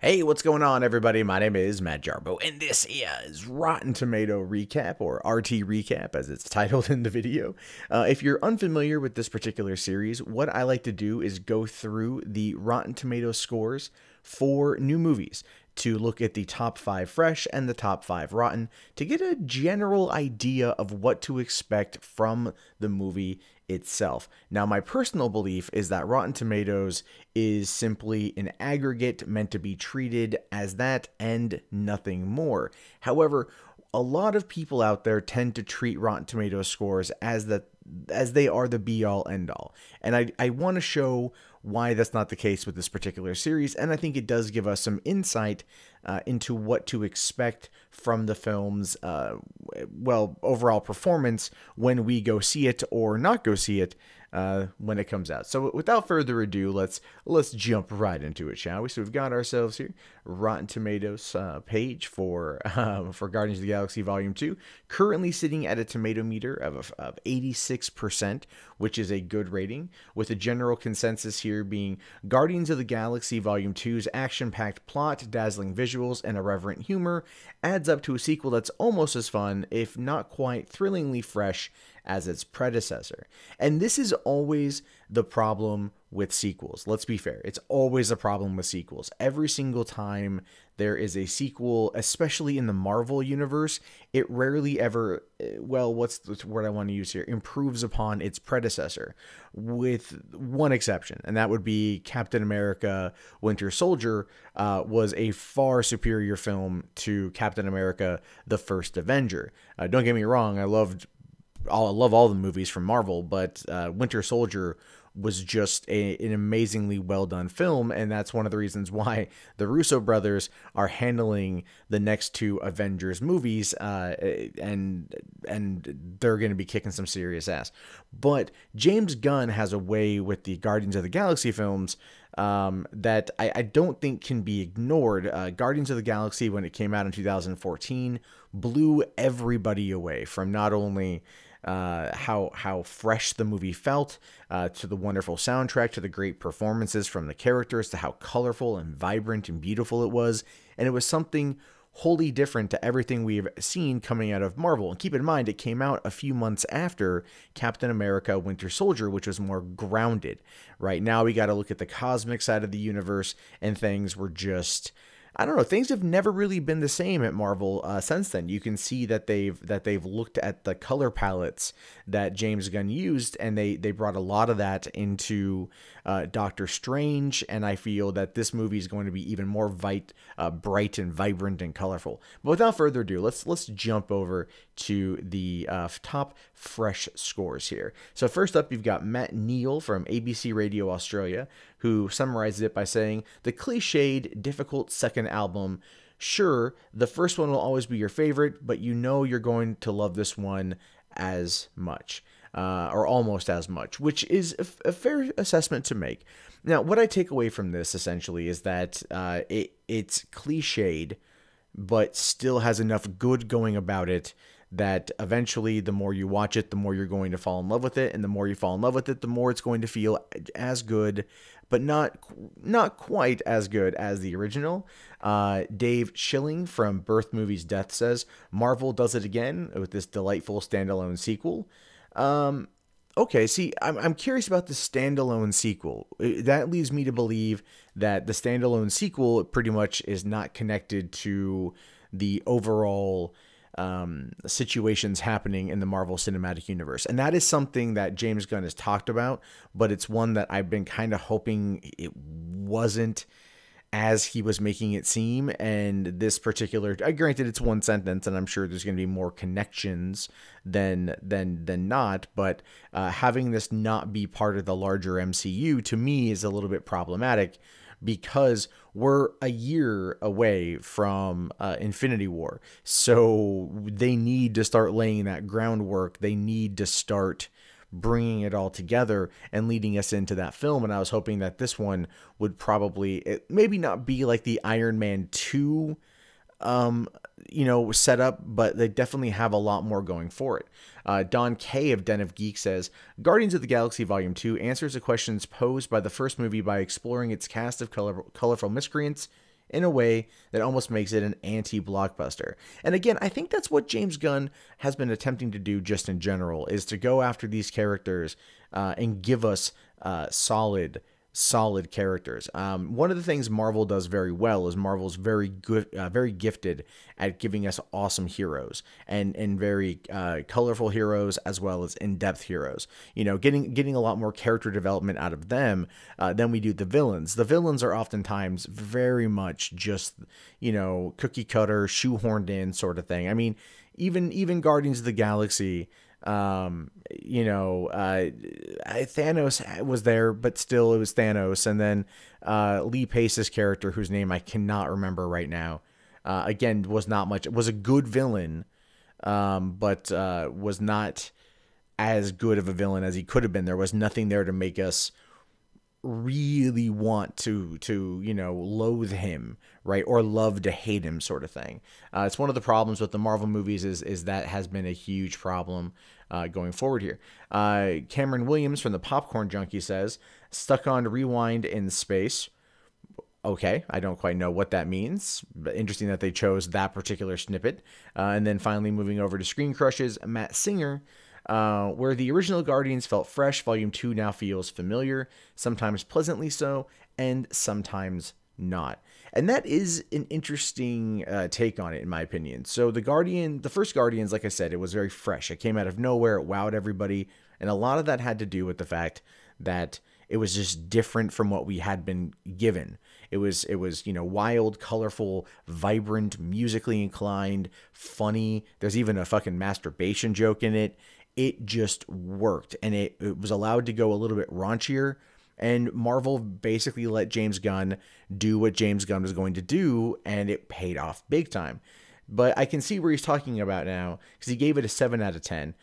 Hey, what's going on, everybody? My name is Matt Jarbo, and this is Rotten Tomato Recap, or RT Recap, as it's titled in the video. If you're unfamiliar with this particular series, what I like to do is go through the Rotten Tomato scores for new movies to look at the top 5 fresh and the top 5 rotten to get a general idea of what to expect from the movie itself. Now, my personal belief is that Rotten Tomatoes is simply an aggregate meant to be treated as that and nothing more. However, a lot of people out there tend to treat Rotten Tomatoes scores as they are the be-all end-all. And I want to show why that's not the case with this particular series, and I think it does give us some insight into what to expect from the film's, overall performance when we go see it or not go see it when it comes out. So without further ado, let's jump right into it, shall we? So we've got ourselves here Rotten Tomatoes page for Guardians of the Galaxy Volume 2, currently sitting at a tomato meter of 86%, which is a good rating, with a general consensus here being Guardians of the Galaxy Volume 2's action-packed plot, dazzling visuals, and irreverent humor adds up to a sequel that's almost as fun, if not quite thrillingly fresh, as its predecessor. And this is always the problem with sequels. Let's be fair. It's always a problem with sequels. Every single time there is a sequel, especially in the Marvel universe, it rarely ever, what's the word I want to use here, improves upon its predecessor, with one exception, and that would be Captain America Winter Soldier was a far superior film to Captain America the First Avenger. Don't get me wrong, I love all the movies from Marvel, but Winter Soldier was just an amazingly well done film, and that's one of the reasons why the Russo brothers are handling the next two Avengers movies, and they're going to be kicking some serious ass. But James Gunn has a way with the Guardians of the Galaxy films that I don't think can be ignored. Guardians of the Galaxy, when it came out in 2014, blew everybody away, from not only how fresh the movie felt, to the wonderful soundtrack, to the great performances from the characters, to how colorful and vibrant and beautiful it was. And it was something wholly different to everything we've seen coming out of Marvel. And keep in mind, it came out a few months after Captain America Winter Soldier, which was more grounded. Right now, we got to look at the cosmic side of the universe, and things were just, I don't know, things have never really been the same at Marvel since then. You can see that they've looked at the color palettes that James Gunn used, and they brought a lot of that into Doctor Strange, and I feel that this movie is going to be even more bright and vibrant and colorful. But without further ado, let's jump over to the top fresh scores here. So first up, you've got Matt Neal from ABC Radio Australia, who summarizes it by saying, the cliched, difficult second album. Sure, the first one will always be your favorite, but you know you're going to love this one as much, or almost as much, which is a fair assessment to make. Now, what I take away from this, essentially, is that it's cliched, but still has enough good going about it that eventually, the more you watch it, the more you're going to fall in love with it, and the more you fall in love with it, the more it's going to feel as good, but not quite as good as the original. Dave Schilling from Birth Movies Death says, Marvel does it again with this delightful standalone sequel. Okay, see, I'm curious about the standalone sequel. That leads me to believe that the standalone sequel pretty much is not connected to the overall situations happening in the Marvel Cinematic Universe. And that is something that James Gunn has talked about, but it's one that I've been kind of hoping it wasn't as he was making it seem. And this particular, granted, it's one sentence, and I'm sure there's going to be more connections than not, but having this not be part of the larger MCU, to me, is a little bit problematic, because we're a year away from Infinity War. So they need to start laying that groundwork. They need to start bringing it all together and leading us into that film. And I was hoping that this one would probably, maybe not be like the Iron Man 2 set up, but they definitely have a lot more going for it. Don K of Den of Geek says, Guardians of the Galaxy Volume 2 answers the questions posed by the first movie by exploring its cast of colorful miscreants in a way that almost makes it an anti-blockbuster. And again, I think that's what James Gunn has been attempting to do just in general, is to go after these characters and give us solid characters. One of the things Marvel does very well is Marvel's very good, very gifted at giving us awesome heroes and very colorful heroes as well as in-depth heroes. You know, getting a lot more character development out of them than we do the villains. The villains are oftentimes very much just, you know, cookie cutter, shoehorned in sort of thing. I mean, even Guardians of the Galaxy. Thanos was there, but still it was Thanos. And then Lee Pace's character, whose name I cannot remember right now, again, was not much. It was a good villain, but was not as good of a villain as he could have been. There was nothing there to make us really want to you know, loathe him, right, or love to hate him, sort of thing. It's one of the problems with the Marvel movies is that has been a huge problem going forward here. Cameron Williams from the Popcorn Junkie says, stuck on rewind in space. Okay, I don't quite know what that means, but interesting that they chose that particular snippet. And then finally moving over to Screen Crushes, Matt Singer, where the original Guardians felt fresh, Volume 2 now feels familiar, sometimes pleasantly so, and sometimes not. And that is an interesting take on it, in my opinion. So the first Guardians, like I said, it was very fresh. It came out of nowhere, it wowed everybody, and a lot of that had to do with the fact that it was just different from what we had been given. It was, you know, wild, colorful, vibrant, musically inclined, funny. There's even a fucking masturbation joke in it. It just worked, and it was allowed to go a little bit raunchier, and Marvel basically let James Gunn do what James Gunn was going to do, and it paid off big time. But I can see where he's talking about now, because he gave it a 7 out of 10,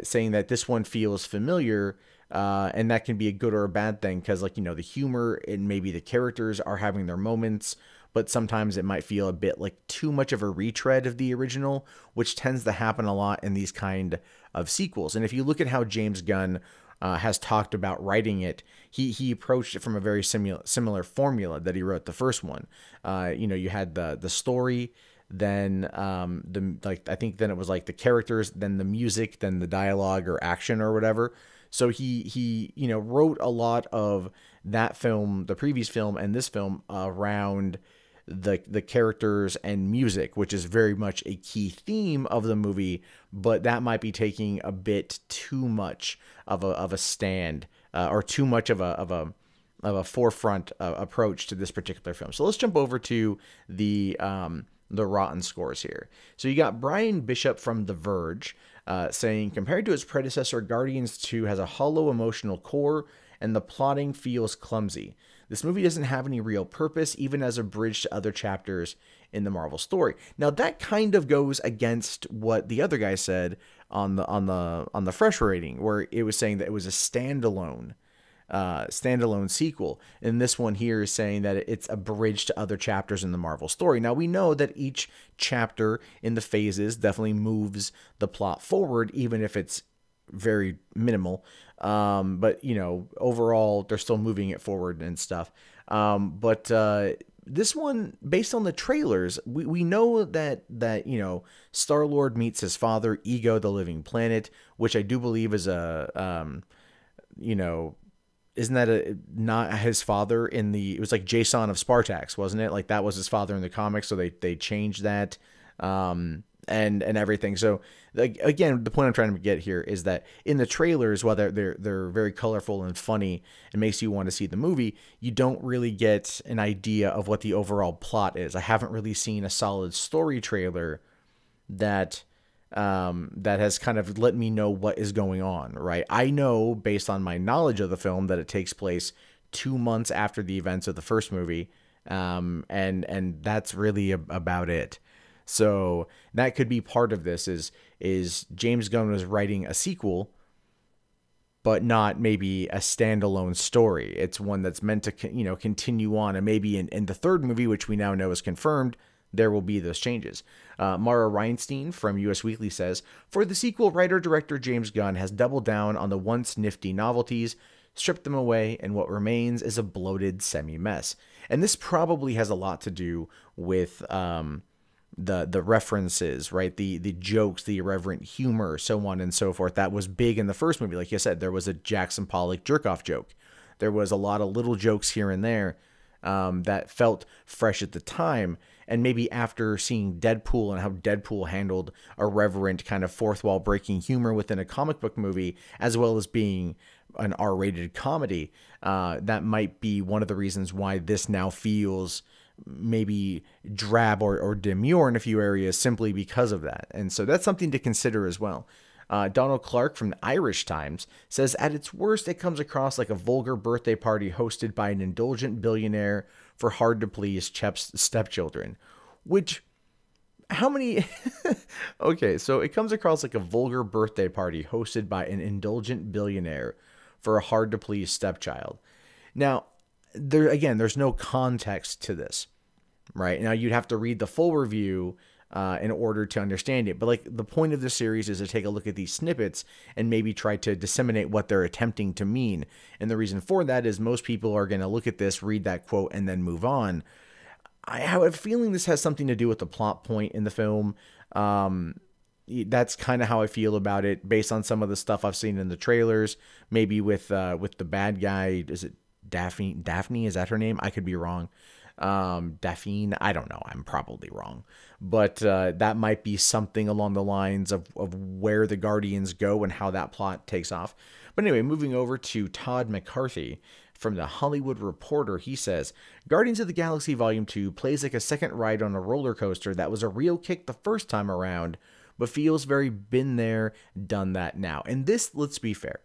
saying that this one feels familiar, and that can be a good or a bad thing, because, like, you know, the humor and maybe the characters are having their moments, but sometimes it might feel a bit like too much of a retread of the original, which tends to happen a lot in these kind of sequels. And if you look at how James Gunn has talked about writing it, he approached it from a very similar formula that he wrote the first one. You know, you had the story, then I think then it was like the characters, then the music, then the dialogue or action or whatever. So he you know, wrote a lot of that film, the previous film, and this film around the characters and music, which is very much a key theme of the movie, but that might be taking a bit too much of a stand, or too much of a forefront approach to this particular film. So let's jump over to the Rotten scores here. So you got Brian Bishop from The Verge saying, compared to its predecessor, Guardians 2 has a hollow emotional core and the plotting feels clumsy. This movie doesn't have any real purpose, even as a bridge to other chapters in the Marvel story. Now that kind of goes against what the other guy said on the fresh rating, where it was saying that it was a standalone sequel, and this one here is saying that it's a bridge to other chapters in the Marvel story. Now we know that each chapter in the phases definitely moves the plot forward, even if it's very minimal, but you know, overall they're still moving it forward and stuff. But this one, based on the trailers, we know that you know, Star-Lord meets his father, Ego the Living Planet, which I do believe is a you know, isn't that not his father in the, it was like Jason of Spartax, wasn't it? Like that was his father in the comics, so they changed that, and everything. So like, again, the point I'm trying to get here is that in the trailers, while they're very colorful and funny, it makes you want to see the movie, you don't really get an idea of what the overall plot is. I haven't really seen a solid story trailer that has kind of let me know what is going on, right? I know based on my knowledge of the film that it takes place 2 months after the events of the first movie, and that's really about it. So that could be part of this is James Gunn was writing a sequel, but not maybe a standalone story. It's one that's meant to, you know, continue on, and maybe in the third movie, which we now know is confirmed, there will be those changes. Mara Reinstein from US Weekly says, for the sequel, writer-director James Gunn has doubled down on the once nifty novelties, strip them away, and what remains is a bloated semi-mess. And this probably has a lot to do with the references, right? The jokes, the irreverent humor, so on and so forth. That was big in the first movie. Like you said, there was a Jackson Pollock jerk-off joke. There was a lot of little jokes here and there that felt fresh at the time. And maybe after seeing Deadpool and how Deadpool handled irreverent kind of fourth wall breaking humor within a comic book movie, as well as being an R-rated comedy, that might be one of the reasons why this now feels maybe drab or demure in a few areas simply because of that. And so that's something to consider as well. Donald Clark from the Irish Times says, at its worst, it comes across like a vulgar birthday party hosted by an indulgent billionaire for hard-to-please stepchildren. Which, how many... Okay, so it comes across like a vulgar birthday party hosted by an indulgent billionaire for a hard-to-please stepchild. Now, there's no context to this, right? Now, you'd have to read the full review in order to understand it. But like the point of the series is to take a look at these snippets and maybe try to disseminate what they're attempting to mean. And the reason for that is most people are going to look at this, read that quote, and then move on. I have a feeling this has something to do with the plot point in the film. That's kind of how I feel about it based on some of the stuff I've seen in the trailers. Maybe with the bad guy, is it Daphne? Daphne, is that her name? I could be wrong. Daphne, I don't know. I'm probably wrong. But that might be something along the lines of where the Guardians go and how that plot takes off. But anyway, moving over to Todd McCarthy from The Hollywood Reporter, he says, Guardians of the Galaxy Volume 2 plays like a second ride on a roller coaster that was a real kick the first time around, but feels very been there, done that now. And this, let's be fair,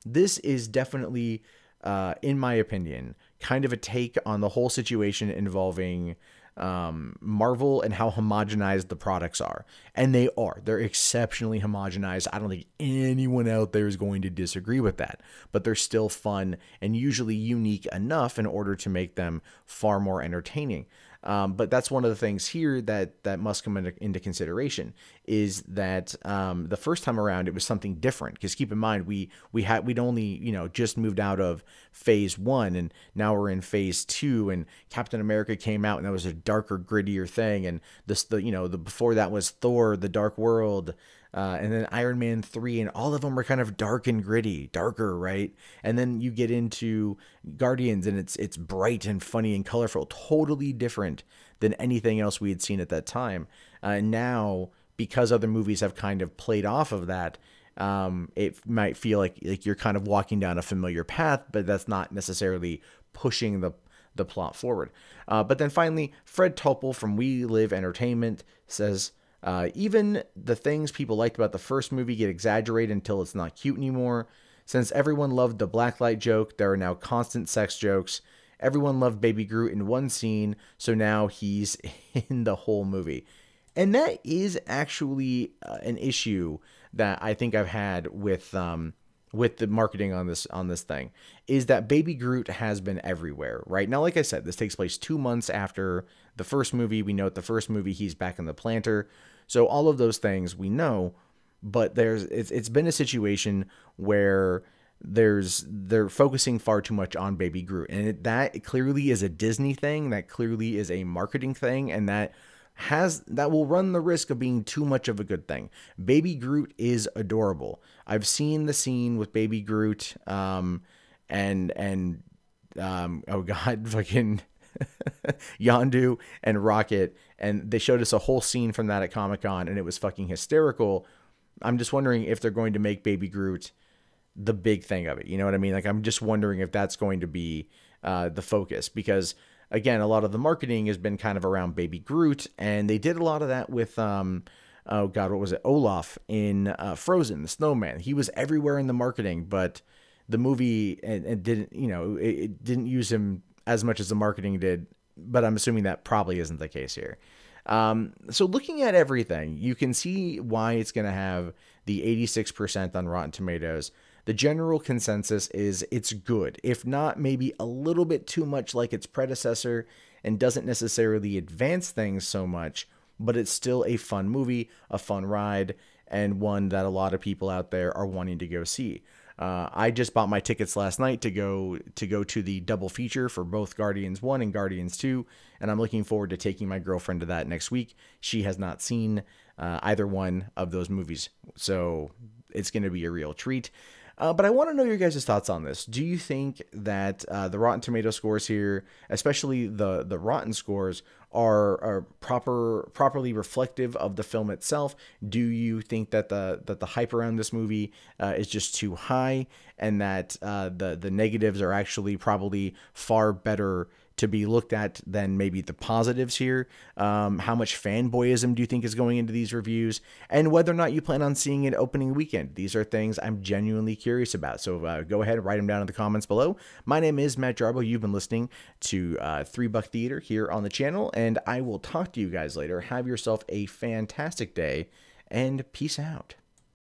this is definitely, in my opinion, kind of a take on the whole situation involving Marvel and how homogenized the products are. And they are. They're exceptionally homogenized. I don't think anyone out there is going to disagree with that. But they're still fun and usually unique enough in order to make them far more entertaining. But that's one of the things here that must come into consideration is that the first time around it was something different. Because keep in mind we'd only just moved out of phase 1 and now we're in phase 2 and Captain America came out and that was a darker, grittier thing, and the before that was Thor: The Dark World. And then Iron Man 3, and all of them are kind of dark and gritty, darker, right? And then you get into Guardians, and it's bright and funny and colorful, totally different than anything else we had seen at that time. Now, because other movies have kind of played off of that, it might feel like you're kind of walking down a familiar path, but that's not necessarily pushing the plot forward. But then finally, Fred Topel from We Live Entertainment says, even the things people liked about the first movie get exaggerated until it's not cute anymore. Since everyone loved the blacklight joke, there are now constant sex jokes. Everyone loved Baby Groot in one scene, so now he's in the whole movie. And that is actually an issue that I think I've had with the marketing on this thing, is that Baby Groot has been everywhere, right? Now, like I said, this takes place 2 months after the first movie. We know at the first movie he's back in the planter. So all of those things we know, but it's been a situation where they're focusing far too much on Baby Groot, and that clearly is a Disney thing, that clearly is a marketing thing, and that will run the risk of being too much of a good thing. Baby Groot is adorable. I've seen the scene with Baby Groot, oh god, fucking Yondu and Rocket, and they showed us a whole scene from that at Comic-Con, and it was fucking hysterical. I'm just wondering if they're going to make Baby Groot the big thing of it. You know what I mean? Like, I'm just wondering if that's going to be the focus, because again, a lot of the marketing has been kind of around Baby Groot, and they did a lot of that with oh god, what was it? Olaf in Frozen, the snowman. He was everywhere in the marketing, but the movie it didn't, it didn't use him as much as the marketing did, but I'm assuming that probably isn't the case here. So looking at everything, you can see why it's going to have the 86% on Rotten Tomatoes. The general consensus is it's good, if not maybe a little bit too much like its predecessor, and doesn't necessarily advance things so much, but it's still a fun movie, a fun ride, and one that a lot of people out there are wanting to go see. I just bought my tickets last night to go to the double feature for both Guardians 1 and Guardians 2, and I'm looking forward to taking my girlfriend to that next week. She has not seen either one of those movies, so it's going to be a real treat. But I want to know your guys' thoughts on this. Do you think that the Rotten Tomato scores here, especially the Rotten scores, are properly reflective of the film itself? Do you think that the hype around this movie is just too high, and that the negatives are actually probably far better to be looked at than maybe the positives here? How much fanboyism do you think is going into these reviews, and whether or not you plan on seeing it opening weekend? These are things I'm genuinely curious about. So go ahead and write them down in the comments below. My name is Matt Jarbo. You've been listening to $3 Theater here on the channel, and I will talk to you guys later. Have yourself a fantastic day, and peace out.